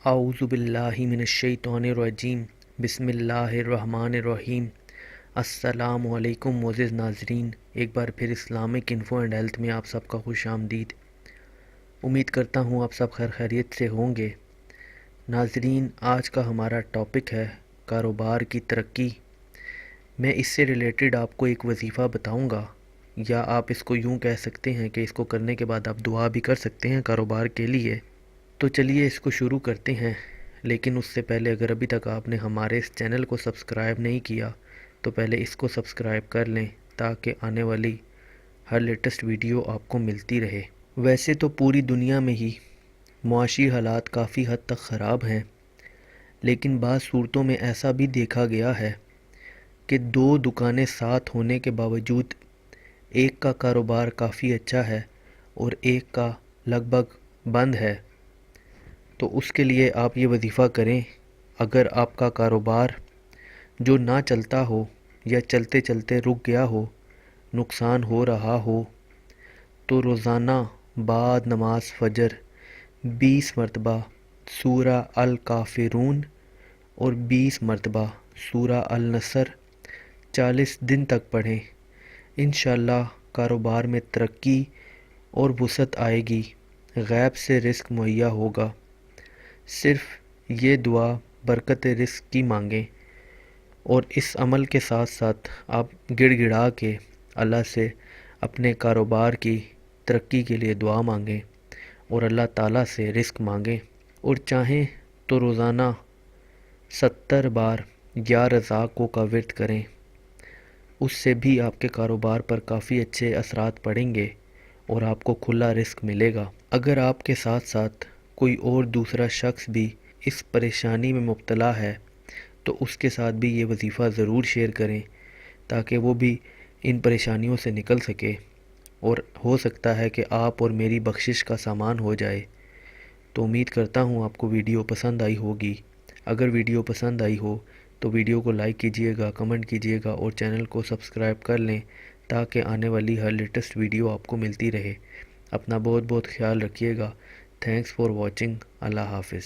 اعوذ باللہ من الشیطان الرجیم بسم اللہ الرحمن الرحیم۔ السلام علیکم معزز ناظرین، ایک بار پھر اسلامک انفو اینڈ ہیلتھ میں آپ سب کا خوش آمدید۔ امید کرتا ہوں آپ سب خیر خیریت سے ہوں گے۔ ناظرین، آج کا ہمارا ٹاپک ہے کاروبار کی ترقی۔ میں اس سے ریلیٹڈ آپ کو ایک وظیفہ بتاؤں گا، یا آپ اس کو یوں کہہ سکتے ہیں کہ اس کو کرنے کے بعد آپ دعا بھی کر سکتے ہیں کاروبار کے لیے۔ تو چلیے اس کو شروع کرتے ہیں، لیکن اس سے پہلے اگر ابھی تک آپ نے ہمارے اس چینل کو سبسکرائب نہیں کیا تو پہلے اس کو سبسکرائب کر لیں تاکہ آنے والی ہر لیٹسٹ ویڈیو آپ کو ملتی رہے۔ ویسے تو پوری دنیا میں ہی معاشی حالات کافی حد تک خراب ہیں، لیکن بعض صورتوں میں ایسا بھی دیکھا گیا ہے کہ دو دکانیں ساتھ ہونے کے باوجود ایک کا کاروبار کافی اچھا ہے اور ایک کا لگ بھگ بند ہے۔ تو اس کے لیے آپ یہ وظیفہ کریں۔ اگر آپ کا کاروبار جو نہ چلتا ہو یا چلتے چلتے رک گیا ہو، نقصان ہو رہا ہو، تو روزانہ بعد نماز فجر 20 مرتبہ سورہ الکافرون اور 20 مرتبہ سورہ النصر 40 دن تک پڑھیں۔ انشاءاللہ کاروبار میں ترقی اور وسعت آئے گی، غیب سے رزق مہیا ہوگا۔ صرف یہ دعا برکت رزق کی مانگیں، اور اس عمل کے ساتھ ساتھ آپ گڑ گڑا کے اللہ سے اپنے کاروبار کی ترقی کے لیے دعا مانگیں اور اللہ تعالیٰ سے رزق مانگیں، اور چاہیں تو روزانہ 70 بار یا رزاقوں کا ورد کریں۔ اس سے بھی آپ کے کاروبار پر کافی اچھے اثرات پڑیں گے اور آپ کو کھلا رزق ملے گا۔ اگر آپ کے ساتھ ساتھ کوئی اور دوسرا شخص بھی اس پریشانی میں مبتلا ہے تو اس کے ساتھ بھی یہ وظیفہ ضرور شیئر کریں تاکہ وہ بھی ان پریشانیوں سے نکل سکے، اور ہو سکتا ہے کہ آپ اور میری بخشش کا سامان ہو جائے۔ تو امید کرتا ہوں آپ کو ویڈیو پسند آئی ہوگی۔ اگر ویڈیو پسند آئی ہو تو ویڈیو کو لائک کیجئے گا، کمنٹ کیجئے گا اور چینل کو سبسکرائب کر لیں تاکہ آنے والی ہر لیٹسٹ ویڈیو آپ کو ملتی رہے۔ اپنا بہت بہت خیال رکھیے گا۔ Thanks for watching. اللہ حافظ۔